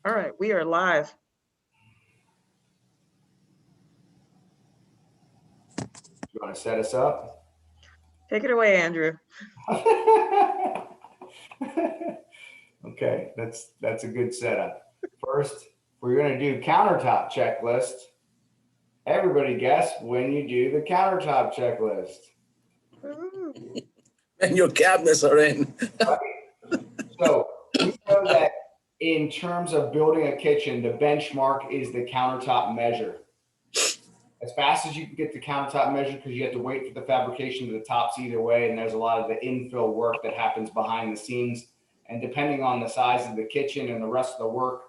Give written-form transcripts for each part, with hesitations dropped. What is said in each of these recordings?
All right, we are live. You want to set us up? Take it away, Andrew. Okay, that's a good setup. First, we're going to do countertop checklist. Everybody guess when you do the countertop checklist. Woo. And your cabinets are in. Right? So we know that in terms of building a kitchen, the benchmark is the countertop measure. As fast as you can get the countertop measure, because you have to wait for the fabrication of the tops either way, and there's a lot of the infill work that happens behind the scenes. And depending on the size of the kitchen and the rest of the work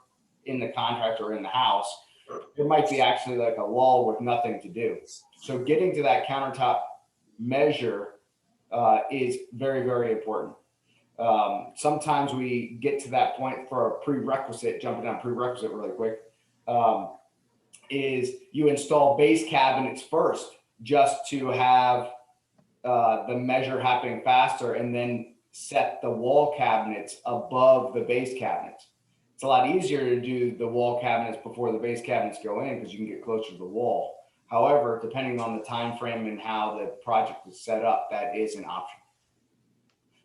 in the contract or in the house, there might be actually like a lull with nothing to do. So getting to that countertop measure is very, very important. Sometimes we get to that point for a prerequisite, jumping on prerequisite really quick, is you install base cabinets first just to have the measure happening faster, and then set the wall cabinets above the base cabinets. It's a lot easier to do the wall cabinets before the base cabinets go in because you can get closer to the wall. However, depending on the time frame and how the project is set up, that is an option.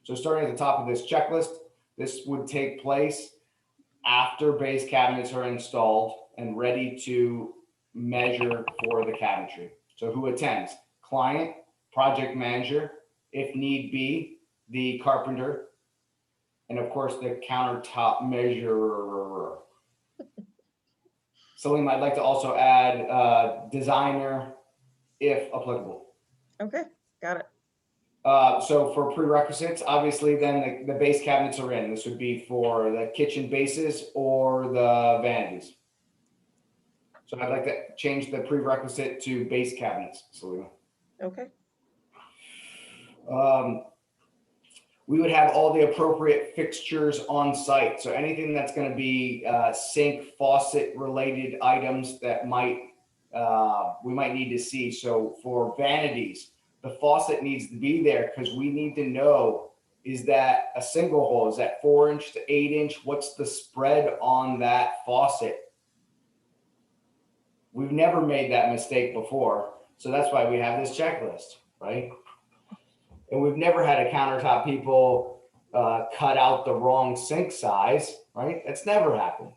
So starting at the top of this checklist, this would take place after base cabinets are installed and ready to measure for the cabinetry. So who attends? Client, project manager, if need be, the carpenter, and of course the countertop measurer. Salim, I'd like to also add designer if applicable. Okay, got it. So for prerequisites, obviously then the base cabinets are in. This would be for the kitchen bases or the vanities. So I'd like to change the prerequisite to base cabinets, Salim. Okay. We would have all the appropriate fixtures on site. So anything that's going to be sink, faucet related items that we might need to see. So for vanities, the faucet needs to be there because we need to know, is that a single hole? Is that 4-inch to 8-inch? What's the spread on that faucet? We've never made that mistake before. So that's why we have this checklist, right? And we've never had a countertop people cut out the wrong sink size, right? That's never happened.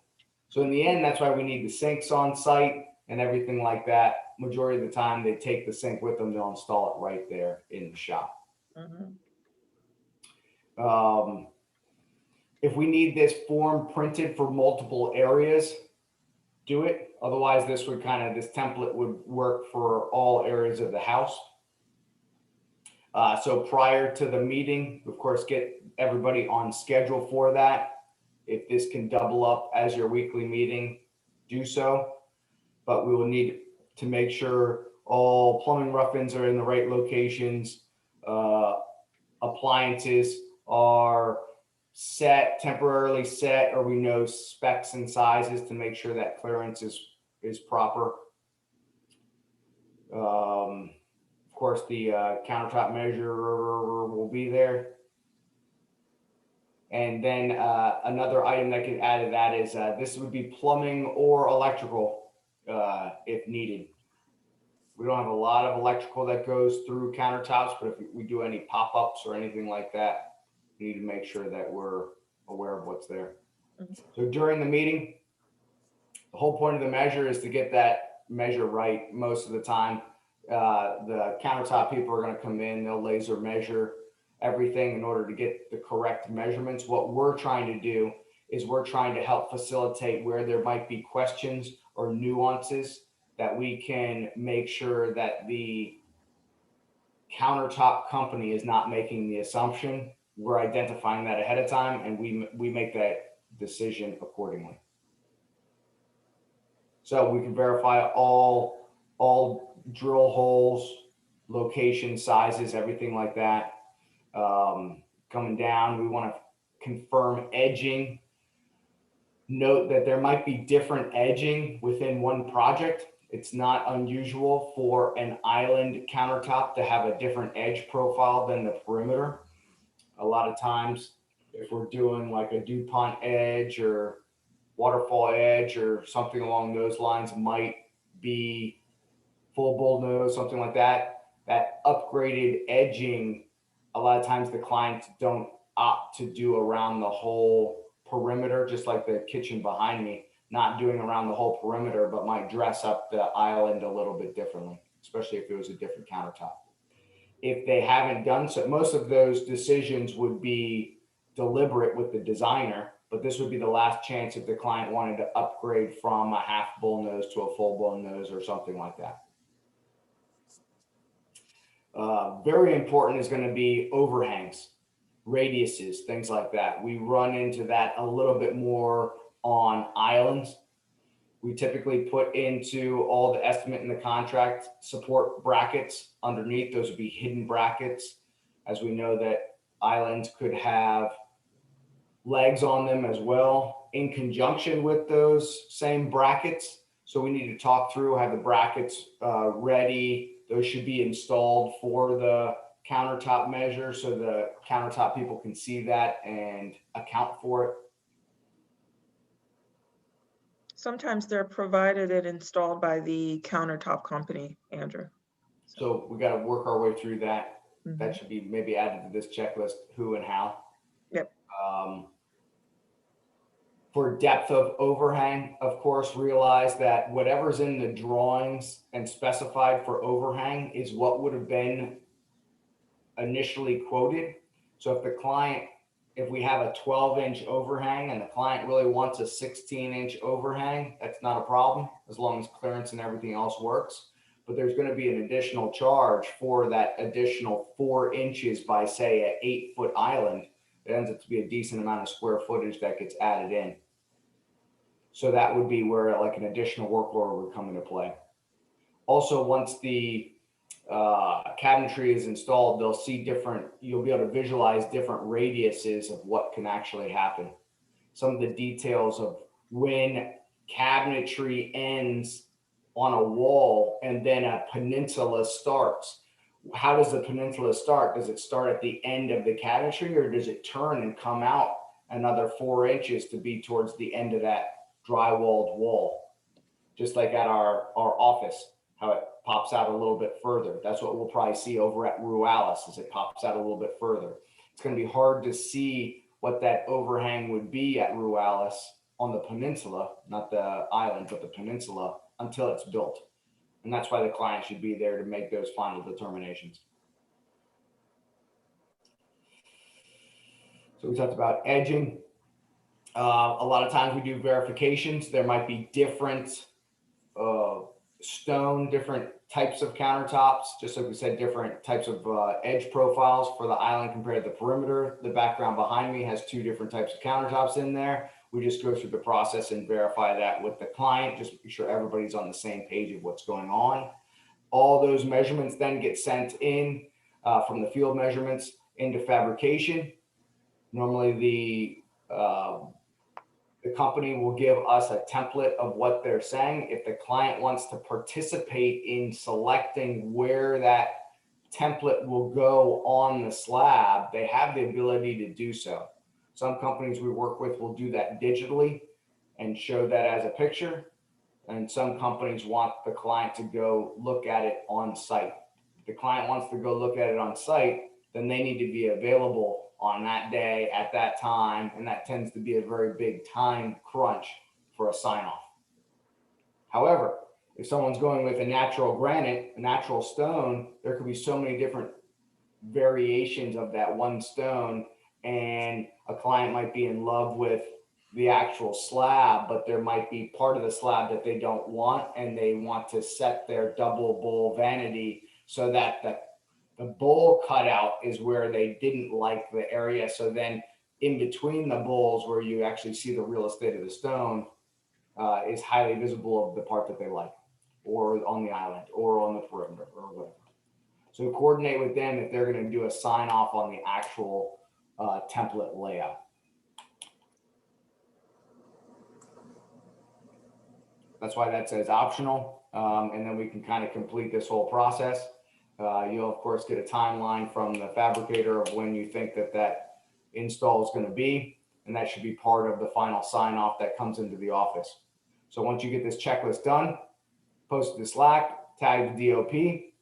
So in the end, that's why we need the sinks on site and everything like that. Majority of the time, they take the sink with them. They'll install it right there in the shop. Mm-hmm. If we need this form printed for multiple areas, do it. Otherwise, this template would work for all areas of the house. So prior to the meeting, of course, get everybody on schedule for that. If this can double up as your weekly meeting, do so. But we will need to make sure all plumbing rough-ins are in the right locations. Appliances are temporarily set, or we know specs and sizes to make sure that clearance is proper. Of course, the countertop measure will be there. And then another item that can add to that is this would be plumbing or electrical if needed. We don't have a lot of electrical that goes through countertops, but if we do any pop-ups or anything like that, we need to make sure that we're aware of what's there. Mhm. So during the meeting, the whole point of the measure is to get that measure right most of the time. The countertop people are going to come in, they'll laser measure everything in order to get the correct measurements. What we're trying to do is we're trying to help facilitate where there might be questions or nuances that we can make sure that the countertop company is not making the assumption. We're identifying that ahead of time, and we make that decision accordingly. So we can verify all drill holes, location, sizes, everything like that. Coming down, we want to confirm edging. Note that there might be different edging within one project. It's not unusual for an island countertop to have a different edge profile than the perimeter. A lot of times, if we're doing like a DuPont edge or waterfall edge or something along those lines might be full bullnose, something like that. That upgraded edging, a lot of times the clients don't opt to do around the whole perimeter, just like the kitchen behind me, not doing around the whole perimeter, but might dress up the island a little bit differently, especially if it was a different countertop. If they haven't done so, most of those decisions would be deliberate with the designer, but this would be the last chance if the client wanted to upgrade from a half bullnose to a full bullnose or something like that. Very important is going to be overhangs, radiuses, things like that. We run into that a little bit more on islands. We typically put into all the estimate in the contract support brackets underneath. Those would be hidden brackets, as we know that islands could have legs on them as well in conjunction with those same brackets. So we need to talk through, have the brackets ready. Those should be installed for the countertop measure so the countertop people can see that and account for it. Sometimes they're provided and installed by the countertop company, Andrew. So we got to work our way through that. Mhm. That should be maybe added to this checklist, who and how. Yep. For depth of overhang, of course, realize that whatever's in the drawings and specified for overhang is what would have been initially quoted. So if the client, if we have a 12-inch overhang and the client really wants a 16-inch overhang, that's not a problem as long as clearance and everything else works. But there's going to be an additional charge for that additional 4 inches by, say, an 8-foot island. It ends up to be a decent amount of square footage that gets added in. So that would be where like an additional workload would come into play. Also, once the cabinetry is installed, they'll see different, you'll be able to visualize different radiuses of what can actually happen. Some of the details of when cabinetry ends on a wall and then a peninsula starts. How does the peninsula start? Does it start at the end of the cabinetry, or does it turn and come out another 4 inches to be towards the end of that drywalled wall? Just like at our office, how it pops out a little bit further. That's what we'll probably see over at Rualis, as it pops out a little bit further. It's going to be hard to see what that overhang would be at Rualis on the peninsula, not the island, but the peninsula, until it's built. And that's why the client should be there to make those final determinations. So we talked about edging. A lot of times we do verifications. There might be different stone, different types of countertops, just like we said, different types of edge profiles for the island compared to the perimeter. The background behind me has 2 different types of countertops in there. We just go through the process and verify that with the client, just make sure everybody's on the same page of what's going on. All those measurements then get sent in from the field measurements into fabrication. Normally the company will give us a template of what they're saying. If the client wants to participate in selecting where that template will go on the slab, they have the ability to do so. Some companies we work with will do that digitally and show that as a picture. And some companies want the client to go look at it on site. If the client wants to go look at it on site, then they need to be available on that day at that time. And that tends to be a very big time crunch for a sign off. However, if someone's going with a natural granite, a natural stone, there could be so many different variations of that one stone, and a client might be in love with the actual slab, but there might be part of the slab that they don't want, and they want to set their double bowl vanity so that the bowl cutout is where they didn't like the area. So then in between the bowls where you actually see the real estate of the stone is highly visible of the part that they like, or on the island or on the perimeter or whatever. So coordinate with them if they're going to do a sign off on the actual template layout. That's why that says optional. And then we can kind of complete this whole process. You'll of course get a timeline from the fabricator of when you think that install is going to be. and that should be part of the final sign off that comes into the office. So once you get this checklist done, post it to Slack, tag the DOP.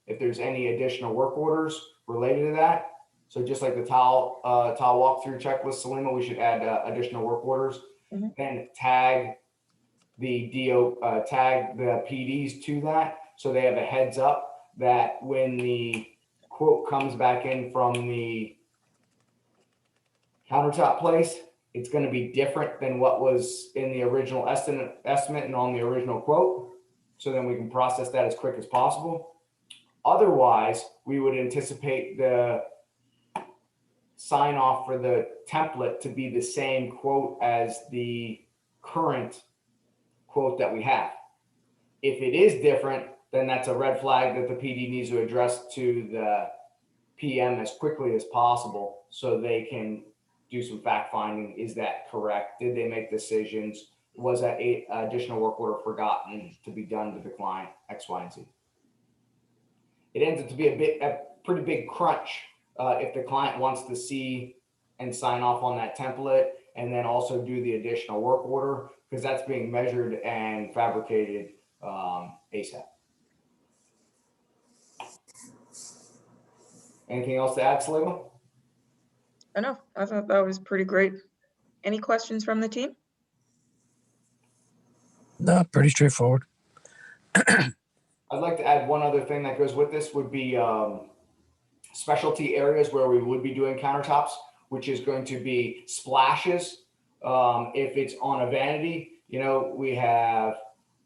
If there's any additional work orders related to that, so just like the tile walkthrough checklist, Salima, we should add additional work orders. Mhm. Then tag the tag the PDs to that, so they have a heads up that when the quote comes back in from the countertop place, it's going to be different than what was in the original estimate and on the original quote. So then we can process that as quick as possible. Otherwise, we would anticipate the sign off for the template to be the same quote as the current quote that we have. If it is different, then that's a red flag that the PD needs to address to the PM as quickly as possible so they can do some fact finding. Is that correct? Did they make decisions? Was that additional work order forgotten to be done to the client, X, Y, and Z? It ends up to be a pretty big crunch if the client wants to see and sign off on that template and then also do the additional work order, because that's being measured and fabricated ASAP. Anything else to add, Salima? I know, I thought that was pretty great. Any questions from the team? No, pretty straightforward. I'd like to add one other thing that goes with this would be specialty areas where we would be doing countertops, which is going to be splashes. If it's on a vanity, we have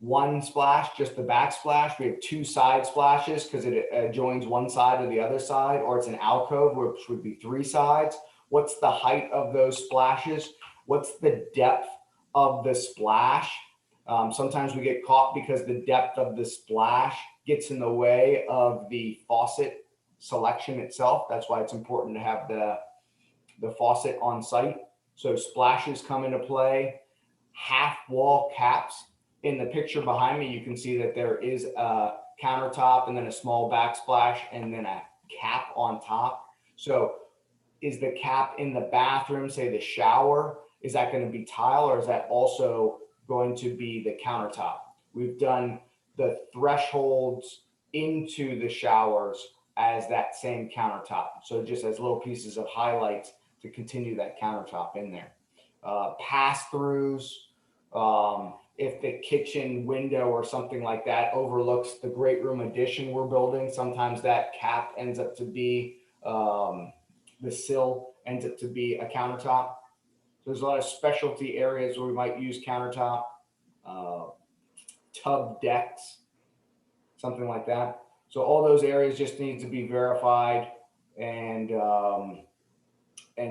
one splash, just the backsplash. We have two side splashes because it joins one side or the other side, or it's an alcove, which would be three sides. What's the height of those splashes? What's the depth of the splash? Sometimes we get caught because the depth of the splash gets in the way of the faucet selection itself. That's why it's important to have the faucet on site. So splashes come into play. Half wall caps. In the picture behind me, you can see that there is a countertop and then a small backsplash and then a cap on top. So is the cap in the bathroom, say the shower, is that going to be tile, or is that also going to be the countertop? We've done the thresholds into the showers as that same countertop. So just as little pieces of highlights to continue that countertop in there. Pass-throughs, if the kitchen window or something like that overlooks the great room addition we're building, sometimes that cap ends up to be, the sill ends up to be a countertop. There's a lot of specialty areas where we might use countertop, tub decks, something like that. So all those areas just need to be verified and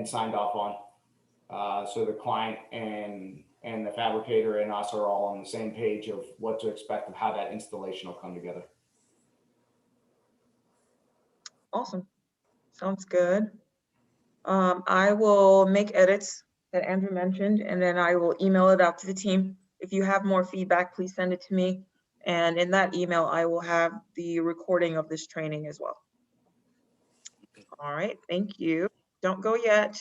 signed off on. So the client and the fabricator and us are all on the same page of what to expect of how that installation will come together. Awesome, sounds good. I will make edits that Andrew mentioned, and then I will email it out to the team. If you have more feedback, please send it to me. And in that email, I will have the recording of this training as well. All right, thank you. Don't go yet.